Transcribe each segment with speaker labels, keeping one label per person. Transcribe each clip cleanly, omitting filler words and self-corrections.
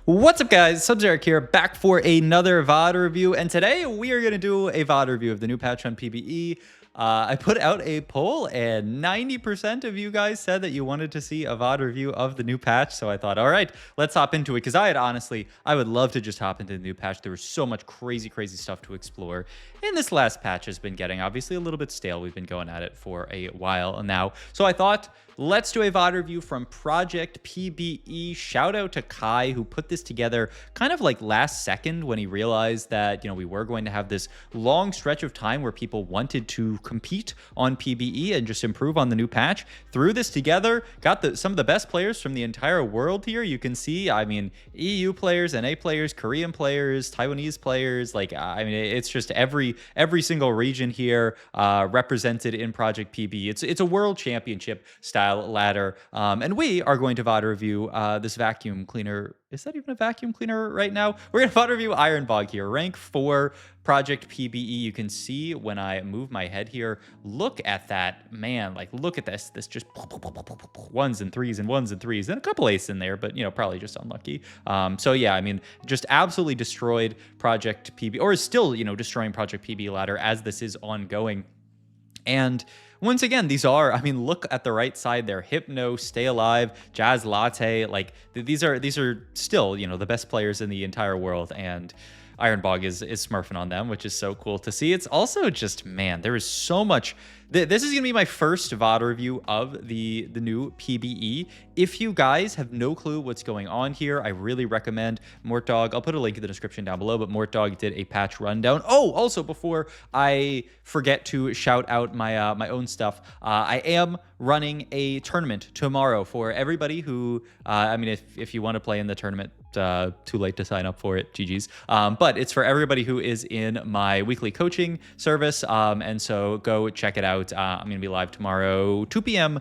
Speaker 1: What's up, guys? Sub-Zeric here, back for another VOD review, and today we are going to do a VOD review of the new patch on PvE. I put out a poll, and 90% of you guys said that you wanted to see a VOD review of the new patch, so I thought, all right, let's hop into it, because I would love to just hop into the new patch. There was so much crazy stuff to explore, and this last patch has been getting, obviously, a little bit stale. We've been going at it for a while now, so I thought, let's do a VOD review from Project PBE. Shout out to Kai, who put this together kind of like last second when he realized that, we were going to have this long stretch of time where people wanted to compete on PBE and just improve on the new patch. Threw this together, got some of the best players from the entire world here. You can see, EU players, NA players, Korean players, Taiwanese players. It's just every single region here represented in Project PBE. It's a world championship style ladder, and we are going to VOD review this vacuum cleaner. Is that even a vacuum cleaner right now? We're going to VOD review IronBog here, rank 4 Project PBE. You can see when I move my head here, look at that, man, look at this just ones and threes and ones and threes and a couple aces in there, but probably just unlucky. So yeah, just absolutely destroyed Project PB, or is still destroying Project PB ladder as this is ongoing. And once again, these are, look at the right side there. Hypno, Stay Alive, Jazz Latte, these are still, the best players in the entire world, and IronBog is smurfing on them, which is so cool to see. It's also just, man, there is so much. This is going to be my first VOD review of the new PBE. If you guys have no clue what's going on here, I really recommend Mortdog. I'll put a link in the description down below, but Mortdog did a patch rundown. Oh, also, before I forget to shout out my my own stuff, I am running a tournament tomorrow for everybody who, if you want to play in the tournament, too late to sign up for it, GG's. But it's for everybody who is in my weekly coaching service, and so go check it out. I'm going to be live tomorrow, 2 p.m.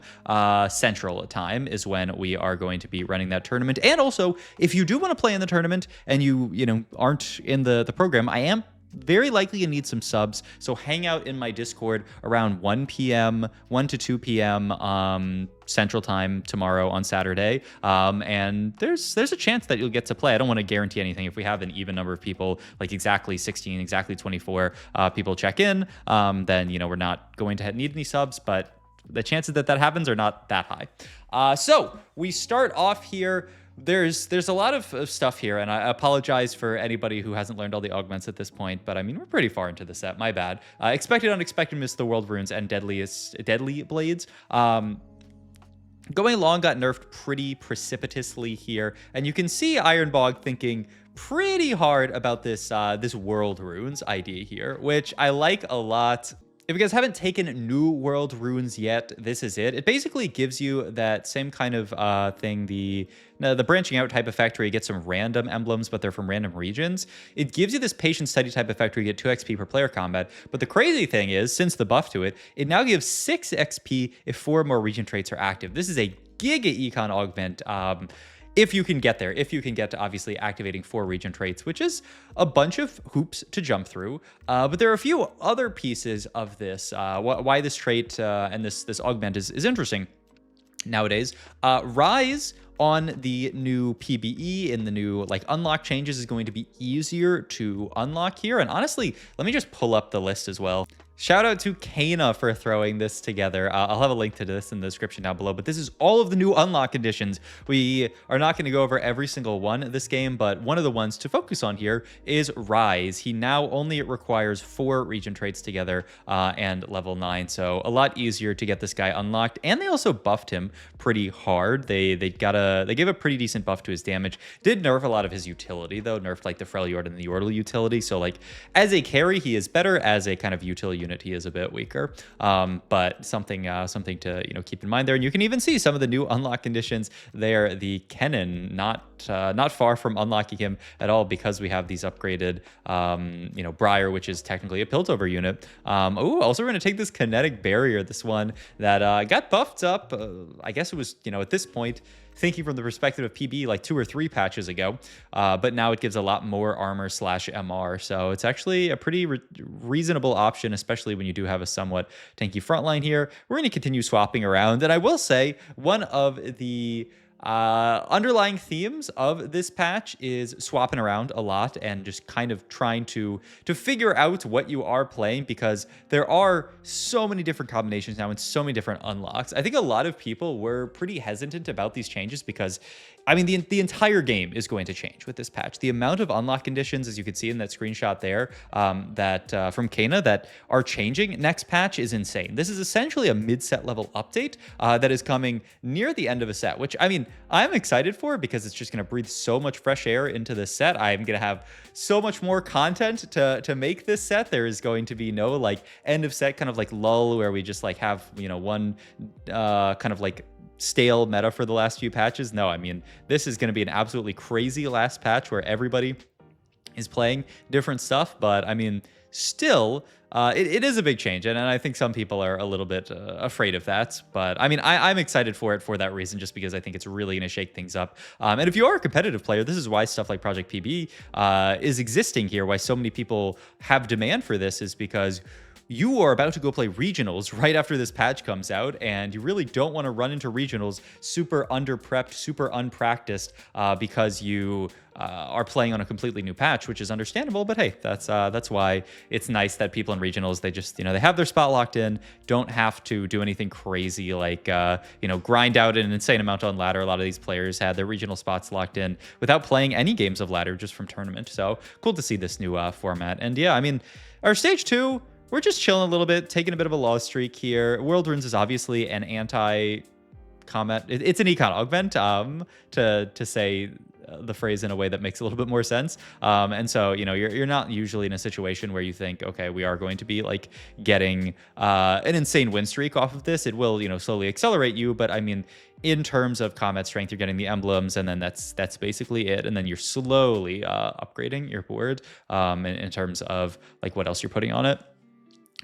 Speaker 1: Central time is when we are going to be running that tournament. And also, if you do want to play in the tournament and you aren't in the program, I am very likely to need some subs, so hang out in my Discord around 1 p.m., 1 to 2 p.m. Central time tomorrow on Saturday, and there's a chance that you'll get to play. I don't want to guarantee anything. If we have an even number of people, like exactly 16, exactly 24 people check in, then we're not going to need any subs, but the chances that happens are not that high. So we start off here. There's a lot of stuff here, and I apologize for anybody who hasn't learned all the augments at this point, but we're pretty far into the set. My bad. Expected, unexpected, miss the world runes, and deadly blades. Going long got nerfed pretty precipitously here, and you can see IronBog thinking pretty hard about this this world runes idea here, which I like a lot. If you guys haven't taken New World Runes yet, this is it. It basically gives you that same kind of thing, the branching out type effect where you get some random emblems, but they're from random regions. It gives you this patient study type effect where you get 2 XP per player combat. But the crazy thing is, since the buff to it, it now gives 6 XP if 4 more region traits are active. This is a giga econ augment. If you can get there, if you can get to obviously activating 4 region traits, which is a bunch of hoops to jump through. But there are a few other pieces of this, why this trait and this augment is interesting nowadays. Rise on the new PBE in the new unlock changes is going to be easier to unlock here. And honestly, let me just pull up the list as well. Shout out to Kana for throwing this together. I'll have a link to this in the description down below, but this is all of the new unlock conditions. We are not going to go over every single one this game, but one of the ones to focus on here is Rise. He now only requires 4 region traits together and level 9, so a lot easier to get this guy unlocked. And they also buffed him pretty hard. They gave a pretty decent buff to his damage. Did nerf a lot of his utility though, nerfed the Freljord and the Yordle utility. So as a carry, he is better. As a kind of utility unit, he is a bit weaker, but something to keep in mind there. And you can even see some of the new unlock conditions there. The Kennen, not far from unlocking him at all, because we have these upgraded Briar, which is technically a Piltover unit. Also we're going to take this kinetic barrier, this one that got buffed up. I guess it was at this point, thinking from the perspective of PB 2 or 3 patches ago, but now it gives a lot more armor / MR, so it's actually a pretty reasonable option, especially when you do have a somewhat tanky frontline here. We're going to continue swapping around, and I will say one of the Underlying themes of this patch is swapping around a lot and just kind of trying to figure out what you are playing, because there are so many different combinations now and so many different unlocks. I think a lot of people were pretty hesitant about these changes because, I mean, the entire game is going to change with this patch. The amount of unlock conditions, as you can see in that screenshot there, from Kana, that are changing next patch is insane. This is essentially a mid-set level update that is coming near the end of a set, which, I mean, I'm excited for because it's just going to breathe so much fresh air into this set. I'm going to have so much more content to make this set. There is going to be no like end of set kind of like lull where we just like have, you know, one kind of like stale meta for the last few patches. No, I mean, this is going to be an absolutely crazy last patch where everybody is playing different stuff. But I mean, still, it is a big change, and I think some people are a little bit afraid of that. But I mean, I'm excited for it for that reason, just because I think it's really going to shake things up. And if you are a competitive player, this is why stuff like Project PB is existing here, why so many people have demand for this, is because you are about to go play regionals right after this patch comes out, and you really don't want to run into regionals super under-prepped, super unpracticed, because you are playing on a completely new patch, which is understandable. But hey, that's why it's nice that people in regionals, they just, you know, they have their spot locked in, don't have to do anything crazy like, you know, grind out an insane amount on ladder. A lot of these players had their regional spots locked in without playing any games of ladder, just from tournament. So cool to see this new format. And yeah, I mean, our stage 2, we're just chilling a little bit, taking a bit of a loss streak here. World Runes is obviously an anti-comment. It's an econ augment, to say the phrase in a way that makes a little bit more sense. And so, you know, you're not usually in a situation where you think, okay, we are going to be like getting an insane win streak off of this. It will, you know, slowly accelerate you. But I mean, in terms of combat strength, you're getting the emblems, and then that's basically it. And then you're slowly upgrading your board in terms of like what else you're putting on it.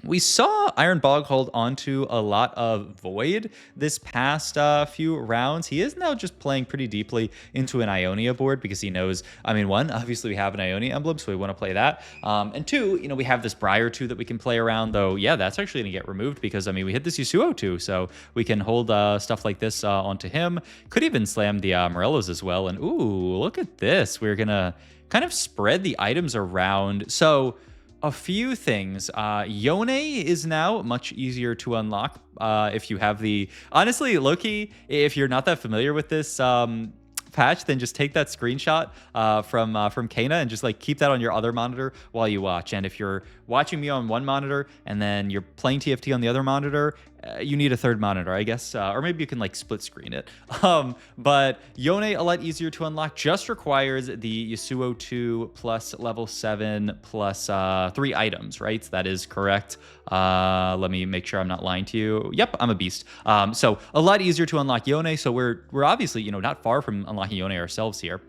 Speaker 1: We saw IronBog hold onto a lot of Void this past few rounds. He is now just playing pretty deeply into an Ionia board because he knows, I mean, one, obviously we have an Ionia emblem, so we want to play that. And two, you know, we have this Briar too that we can play around, though. Yeah, that's actually going to get removed because, I mean, we hit this Yasuo too, so we can hold stuff like this onto him. Could even slam the Morellos as well. And ooh, look at this. We're going to kind of spread the items around. So a few things. Yone is now much easier to unlock if you have the... Honestly, Loki, if you're not that familiar with this patch, then just take that screenshot from Kana and just like keep that on your other monitor while you watch. And if you're watching me on one monitor and then you're playing TFT on the other monitor, you need a third monitor, I guess, or maybe you can like split screen it. But Yone, a lot easier to unlock, just requires the Yasuo 2 plus level 7 plus 3 items, right? So that is correct. Let me make sure I'm not lying to you. Yep, I'm a beast. So a lot easier to unlock Yone. So we're obviously, you know, not far from unlocking Yone ourselves here.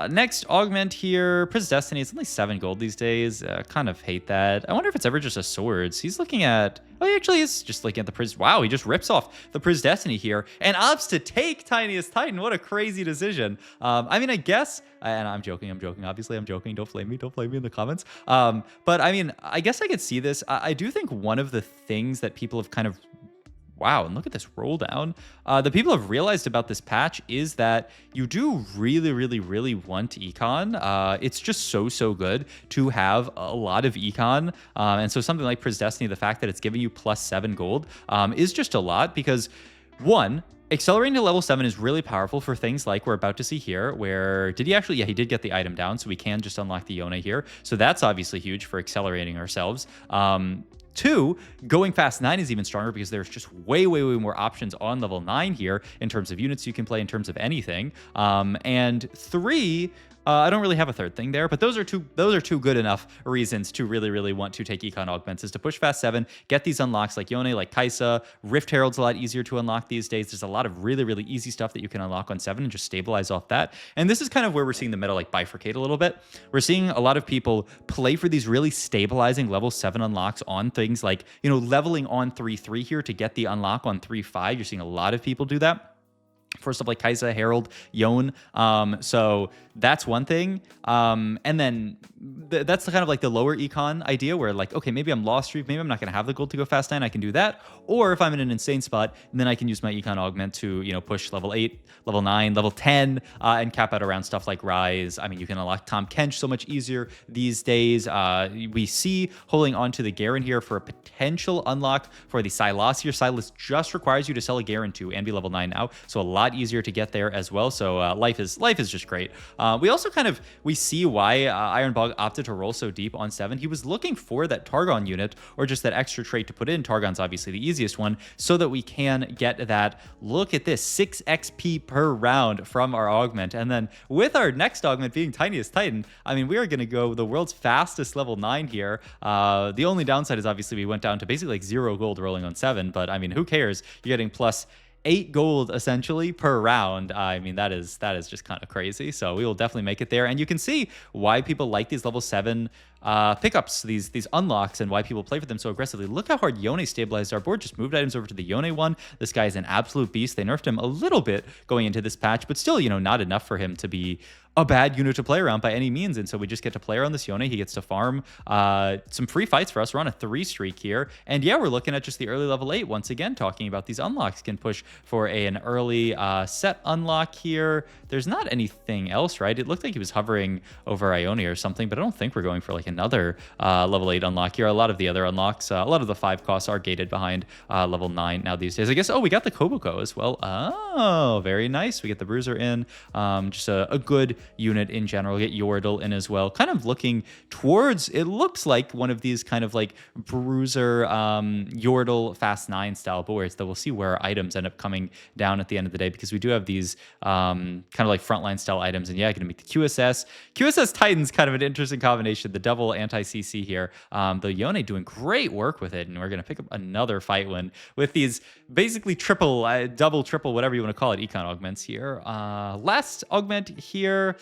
Speaker 1: Next augment here, Priz Destiny. It's only 7 gold these days. Kind of hate that. I wonder if it's ever just a swords. He's looking at... Oh, he actually is just looking at the Priz. Wow, he just rips off the Priz Destiny here and opts to take Tiniest Titan. What a crazy decision. I mean, I guess, and I'm joking. Obviously, I'm joking. Don't flame me in the comments. But I mean, I guess I could see this. I do think one of the things that people have kind of... Wow, and look at this roll down. The people have realized about this patch is that you do really want Econ. It's just so good to have a lot of Econ. And so something like Priz Destiny, the fact that it's giving you plus 7 gold is just a lot because, one, accelerating to level 7 is really powerful for things like we're about to see here, where did he actually... Yeah, he did get the item down, so we can just unlock the Yone here. So that's obviously huge for accelerating ourselves. 2, going fast 9 is even stronger because there's just way more options on level 9 here in terms of units you can play, in terms of anything. And 3, I don't really have a third thing there, but those are two good enough reasons to really want to take Econ Augments, is to push fast 7, get these unlocks like Yone, like Kaisa. Rift Herald's a lot easier to unlock these days. There's a lot of really easy stuff that you can unlock on 7 and just stabilize off that. And this is kind of where we're seeing the meta like bifurcate a little bit. We're seeing a lot of people play for these really stabilizing level 7 unlocks on things like, you know, leveling on 3-3 here to get the unlock on 3-5. You're seeing a lot of people do that. for stuff like Kai'Sa, Herald, Yone. So that's one thing. And then that's the kind of like the lower econ idea where like, okay, maybe I'm lost streak, maybe I'm not going to have the gold to go fast 9, I can do that. Or if I'm in an insane spot, then I can use my econ augment to, you know, push level 8, level 9, level 10, and cap out around stuff like Rise. I mean, you can unlock Tom Kench so much easier these days. We see holding on to the Garen here for a potential unlock for the Sylas here. Sylas just requires you to sell a Garen to and be level 9 now. So a lot easier to get there as well. So life is just great. We also we see why IronBog opted to roll so deep on 7. He was looking for that Targon unit or just that extra trait to put in. Targon's obviously the easiest one so that we can get that. Look at this, 6 XP per round from our augment. And then with our next augment being Tiniest Titan, I mean, we are going to go the world's fastest level 9 here. The only downside is obviously we went down to basically like 0 gold rolling on 7, but I mean, who cares? You're getting plus 8 gold essentially per round. I mean, that is just kind of crazy. So we will definitely make it there. And you can see why people like these level 7 pickups, these unlocks, and why people play for them so aggressively. Look how hard Yone stabilized our board. Just moved items over to the Yone one. This guy is an absolute beast. They nerfed him a little bit going into this patch, but still, you know, not enough for him to be a bad unit to play around by any means. And so we just get to play around this Yone. He gets to farm some free fights for us. We're on a 3 streak here. And yeah, we're looking at just the early level 8 once again, talking about these unlocks. Can push for an early set unlock here. There's not anything else, right? It looked like he was hovering over Ionia or something, but I don't think we're going for like another level 8 unlock here. A lot of the other unlocks, a lot of the 5 costs are gated behind level 9 now these days. I guess, oh, we got the Kobuko as well. Oh, very nice. We get the Bruiser in. Just a good unit in general. Get Yordle in as well. Kind of looking towards, it looks like one of these kind of like Bruiser Yordle Fast 9 style boards that we'll see where our items end up coming down at the end of the day, because we do have these kind of like frontline style items. And yeah, going to make the QSS. QSS Titan's kind of an interesting combination. The double anti-CC here. The Yone doing great work with it. And we're going to pick up another fight win with these basically triple, double, triple, whatever you want to call it, econ augments here. Last augment here.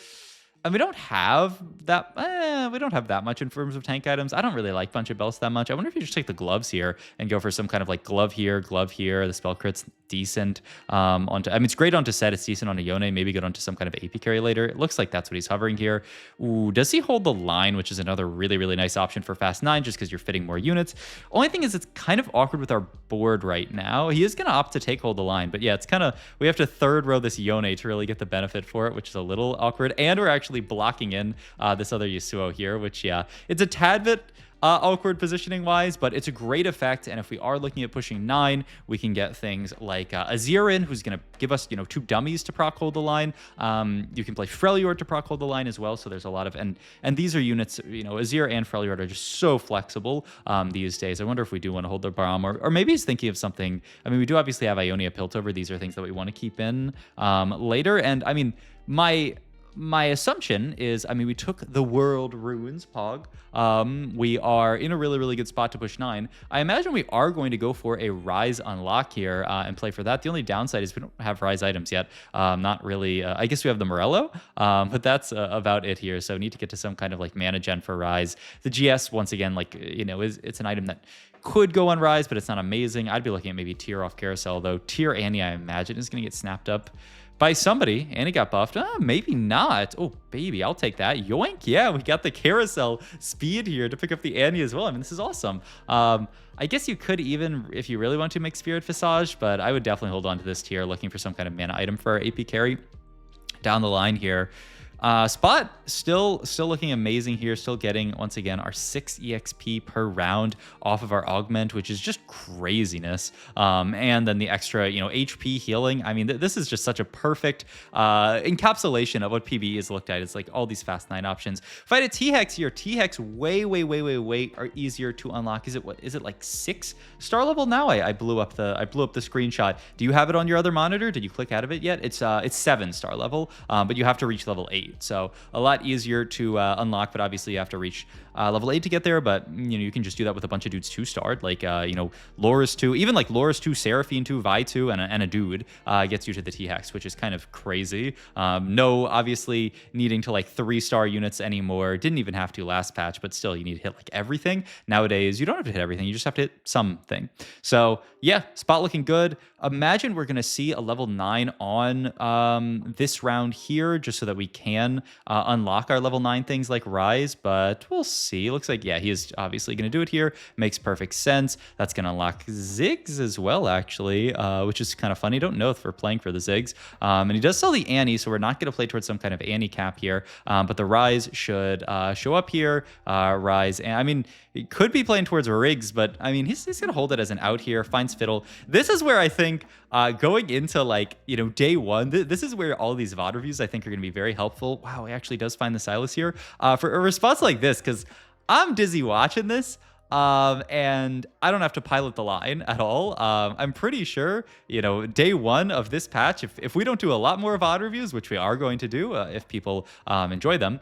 Speaker 1: And we don't have that much in terms of tank items. I don't really like Bunch of Belts that much. I wonder if you just take the gloves here and go for some kind of like glove here. The spell crit's decent. I mean, it's great onto set. It's decent on a Yone. Maybe good onto some kind of AP carry later. It looks like that's what he's hovering here. Ooh, does he hold the line, which is another really, really nice option for Fast 9, just because you're fitting more units. Only thing is it's kind of awkward with our board right now. He is going to opt to take hold the line, but yeah, it's kind of, we have to third row this Yone to really get the benefit for it, which is a little awkward. And we're actually blocking in this other Yasuo here, which, yeah, it's a tad bit awkward positioning wise, but it's a great effect. And if we are looking at pushing 9, we can get things like Azir in, who's going to give us, you know, 2 dummies to proc hold the line. You can play Freljord to proc hold the line as well. So there's a lot of, and these are units, you know, Azir and Freljord are just so flexible these days. I wonder if we do want to hold their Braum, or maybe he's thinking of something. I mean, we do obviously have Ionia Piltover. These are things that we want to keep in later. And I mean, my assumption is, I mean, we took the World Ruins Pog. We are in a really, really good spot to push 9. I imagine we are going to go for a Rise unlock here and play for that. The only downside is we don't have Rise items yet. Not really. I guess we have the Morello, but that's about it here. So need to get to some kind of like mana gen for Rise. The GS, once again, like, you know, it's an item that could go on Rise, but it's not amazing. I'd be looking at maybe Tier off Carousel, though. Tier Annie, I imagine, is going to get snapped up by somebody. Annie got buffed. Maybe not. Oh, baby, I'll take that. Yoink. Yeah, we got the Carousel speed here to pick up the Annie as well. I mean, this is awesome. I guess you could even, if you really want to, make Spirit Visage, but I would definitely hold on to this tier, looking for some kind of mana item for our AP carry down the line here. Spot still looking amazing here, still getting, once again, our 6 EXP per round off of our augment, which is just craziness. And then the extra, you know, HP healing. I mean, this is just such a perfect encapsulation of what PvE is looked at. It's like all these Fast 9 options. Fight a T-Hex here. T-Hex way are easier to unlock. Is it like 6 star level now? I blew up the screenshot. Do you have it on your other monitor? Did you click out of it yet? It's 7 star level, but you have to reach level 8. 8. So a lot easier to unlock, but obviously you have to reach level 8 to get there. But, you can just do that with a bunch of dudes 2-starred, like, Loris 2, even like Loris 2, Seraphine 2, Vi 2, and a dude gets you to the T-Hex, which is kind of crazy. No, obviously needing to like 3-star units anymore. Didn't even have to last patch, but still you need to hit like everything. Nowadays, you don't have to hit everything. You just have to hit something. So yeah, spot looking good. Imagine we're going to see a level 9 on this round here, just so that we can unlock our level 9 things like Rise, but we'll see. Looks like, yeah, he is obviously going to do it here. Makes perfect sense. That's going to unlock Ziggs as well, actually, which is kind of funny. Don't know if we're playing for the Ziggs. And he does sell the Annie, so we're not going to play towards some kind of Annie cap here, but the Rise should show up here. Rise, and I mean, he could be playing towards Riggs, but I mean, he's going to hold it as an out here. Finds Fiddle. This is where I think going into like, day one, this is where all these VOD reviews I think are going to be very helpful. Wow, he actually does find the Silas here for a response like this, because I'm dizzy watching this. And I don't have to pilot the line at all. I'm pretty sure, day one of this patch, if we don't do a lot more VOD reviews, which we are going to do, if people enjoy them,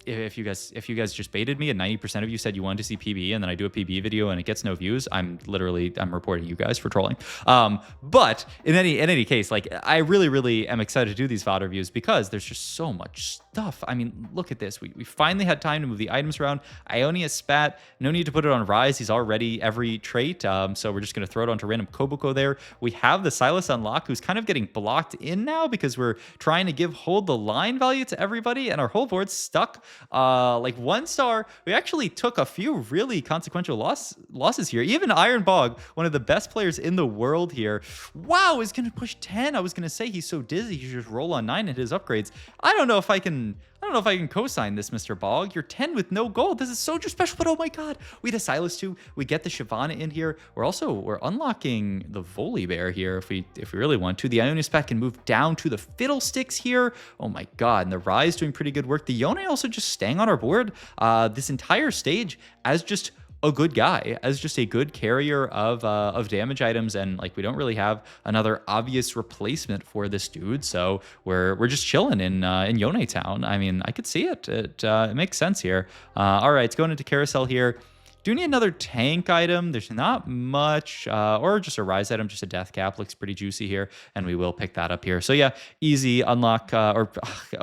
Speaker 1: if you guys just baited me and 90% of you said you wanted to see PB, and then I do a PB video and it gets no views, I'm reporting you guys for trolling. But in any case, like, I really am excited to do these VOD reviews because there's just so much stuff. I mean, look at this. We finally had time to move the items around. Ionia Spat, no need to put it on Rise. He's already every trait. So we're just going to throw it onto random Kobuko there. We have the Silas unlock, who's kind of getting blocked in now because we're trying to hold the line value to everybody, and our whole board's stuck. Like 1 star, we actually took a few really consequential losses here. Even IronBog, one of the best players in the world here, wow, is going to push 10. I was going to say he's so dizzy, he should just roll on 9 at his upgrades. I don't know if I can co-sign this, Mr. Bog. You're 10 with no gold. This is so special, but oh my god. We had a Silas too. We get the Shyvana in here. We're unlocking the Volibear here if we really want to. The Ionia Spat can move down to the Fiddlesticks here. Oh my god. And the Rise doing pretty good work. The Yone also just staying on our board this entire stage as just a good guy, as just a good carrier of damage items, and like we don't really have another obvious replacement for this dude, so we're just chilling in Yone Town. I mean, I could see it. It makes sense here. All right, it's going into Carousel here. Do need another tank item. There's not much, or just a Rise item, just a Death Cap. Looks pretty juicy here, and we will pick that up here. So yeah, easy unlock,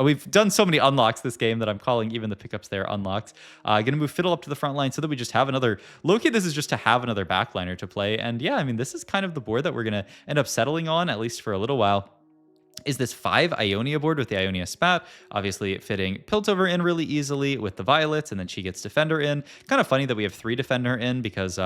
Speaker 1: we've done so many unlocks this game that I'm calling even the pickups there unlocks. Gonna move Fiddle up to the front line so that we just have another, low-key, this is just to have another backliner to play. And yeah, I mean, this is kind of the board that we're gonna end up settling on, at least for a little while. Is this 5 Ionia board with the Ionia Spat, obviously fitting Piltover in really easily with the Violets, and then she gets Defender in. Kind of funny that we have 3 Defender in because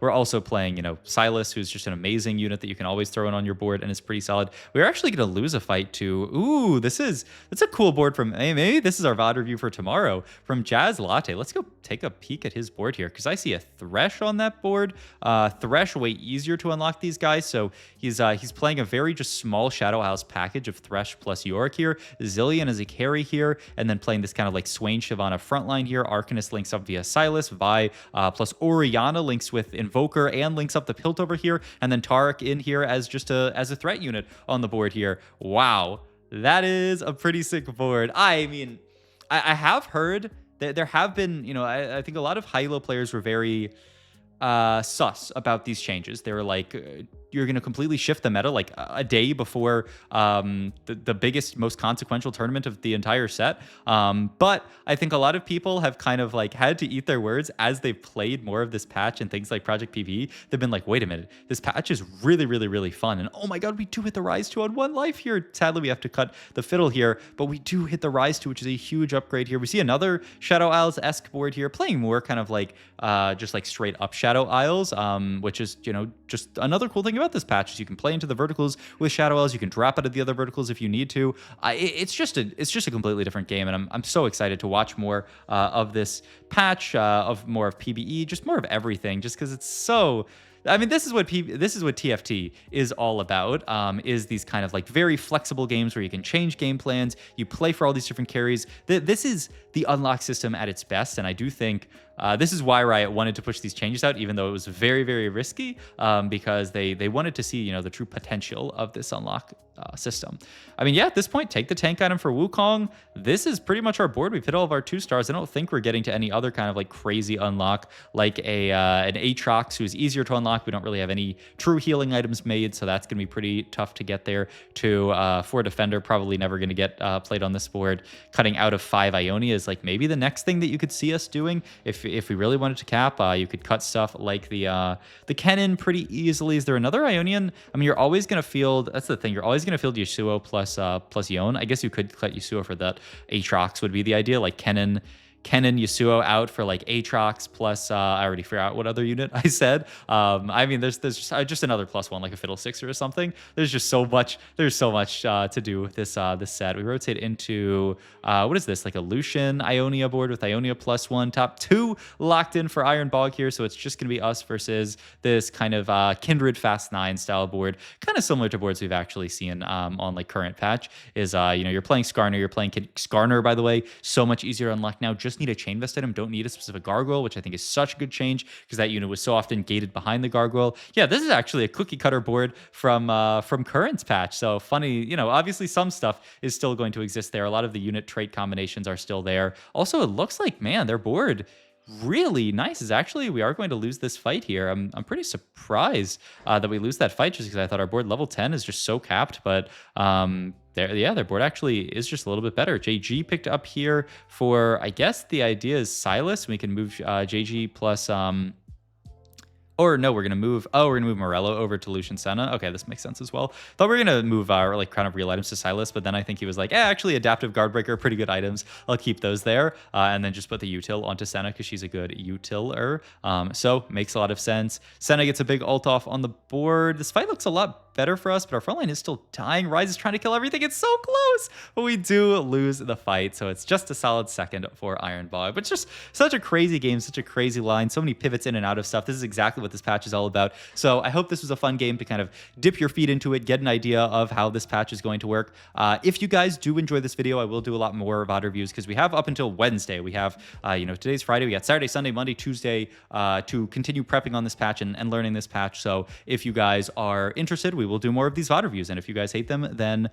Speaker 1: we're also playing, Silas, who's just an amazing unit that you can always throw in on your board and is pretty solid. We're actually going to lose a fight to, ooh, that's a cool board from, maybe this is our VOD review for tomorrow, from Jazz Latte. Let's go take a peek at his board here because I see a Thresh on that board. Thresh, way easier to unlock these guys, so he's playing a very just small Shadow Isles package of Thresh plus Yorick here, Zillion as a carry here, and then playing this kind of like Swain Shyvana frontline here. Arcanist links up via Silas, Vi plus Orianna links with Invoker and links up the Piltover here, and then Taric in here as just a threat unit on the board here. Wow, that is a pretty sick board. I mean, I have heard that there have been, I think a lot of high-elo players were very sus about these changes. They were like, you're going to completely shift the meta like a day before the biggest, most consequential tournament of the entire set. But I think a lot of people have kind of like had to eat their words as they've played more of this patch and things like Project PvE. They've been like, wait a minute, this patch is really fun. And oh my god, we do hit the Rise 2 on 1 life here. Sadly, we have to cut the Fiddle here, but we do hit the Rise 2, which is a huge upgrade here. We see another Shadow Isles-esque board here, playing more kind of like just like straight up Shadow Isles, which is, just another cool thing about this patch is you can play into the verticals with Shadow Isles. You can drop out of the other verticals if you need to. It's just a completely different game, and I'm so excited to watch more of this patch, of more of PvE, just more of everything, just because it's so. I mean, this is what TFT is all about, is these kind of like very flexible games where you can change game plans, you play for all these different carries. This is the unlock system at its best, and I do think this is why Riot wanted to push these changes out, even though it was very risky, because they wanted to see, the true potential of this unlock system. I mean, yeah, at this point, take the tank item for Wukong. This is pretty much our board. We've hit all of our 2-stars. I don't think we're getting to any other kind of like crazy unlock like an Aatrox, who is easier to unlock. We don't really have any true healing items made, so that's going to be pretty tough to get there. For Defender, probably never going to get played on this board. Cutting out of 5 Ionia is like maybe the next thing that you could see us doing if we really wanted to cap. You could cut stuff like the Kennen pretty easily. Is there another Ionian? I mean, you're always going to field. That's the thing. You're always going to field Yasuo plus Yon. I guess you could cut Yasuo for that. Aatrox would be the idea. Like Kennen Yasuo out for like Aatrox plus I already figured out what other unit I said. I mean, there's just another +1 like a Fiddlesticks or something. There's just so much. There's so much to do with this set. We rotate into what is this, like a Lucian Ionia board with Ionia +1, top 2 locked in for IronBog here. So it's just gonna be us versus this kind of Kindred Fast 9 style board, kind of similar to boards we've actually seen on like current patch. Is you're playing Skarner, you're playing Skarner, by the way, so much easier to unlock now. Just need a chain vest item, don't need a specific gargoyle, which I think is such a good change because that unit was so often gated behind the gargoyle. Yeah, this is actually a cookie cutter board from current's patch. So funny, obviously some stuff is still going to exist there. A lot of the unit trait combinations are still there. Also, it looks like, man, their board really nice. Is actually, we are going to lose this fight here. I'm pretty surprised that we lose that fight just because I thought our board level 10 is just so capped, but their board actually is just a little bit better. JG picked up here for, I guess the idea is Silas. We can move JG plus or no, we're gonna move Morello over to Lucian Senna. Okay, this makes sense as well. Thought we were gonna move our like kind of real items to Silas, but then I think he was like, actually Adaptive Guardbreaker, pretty good items. I'll keep those there. And then just put the util onto Senna because she's a good utiler. So makes a lot of sense. Senna gets a big ult off on the board. This fight looks a lot better for us, but our front line is still dying. Ryze is trying to kill everything. It's so close, but we do lose the fight. So it's just a solid second for IronBog. But it's just such a crazy game, such a crazy line, so many pivots in and out of stuff. This is exactly what this patch is all about. So I hope this was a fun game to kind of dip your feet into it, get an idea of how this patch is going to work. If you guys do enjoy this video, I will do a lot more VOD reviews because we have up until Wednesday. We have, today's Friday. We got Saturday, Sunday, Monday, Tuesday to continue prepping on this patch and learning this patch. So if you guys are interested, we will do more of these VOD reviews. And if you guys hate them, then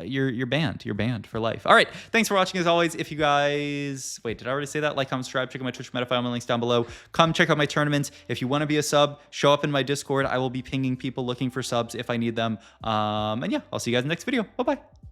Speaker 1: you're banned. You're banned for life. All right. Thanks for watching as always. If you guys, wait, did I already say that? Like, comment, subscribe, check out my Twitch meta file, my links down below. Come check out my tournaments. If you want to be a sub, show up in my Discord. I will be pinging people looking for subs if I need them. And yeah, I'll see you guys in the next video. Bye-bye.